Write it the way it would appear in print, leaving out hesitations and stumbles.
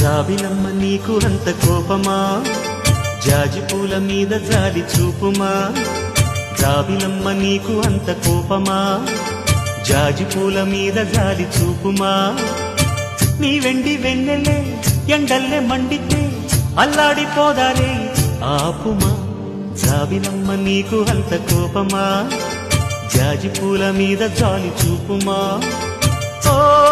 జాబిలమ్మ నీకు అంత కోపమా, జాజి పూల మీద జాలి చూపుమా. జాబిలమ్మ నీకు అంత కోపమా, జాజి పూల మీద జాలి చూపుమా. నీ వెండి వెన్నెలే ఎండల్లే మండితే అల్లాడిపోదారే ఆపుమా. జాబిలమ్మ నీకు అంత కోపమా, జాజి పూల మీద జాలి చూపుమా. ఓ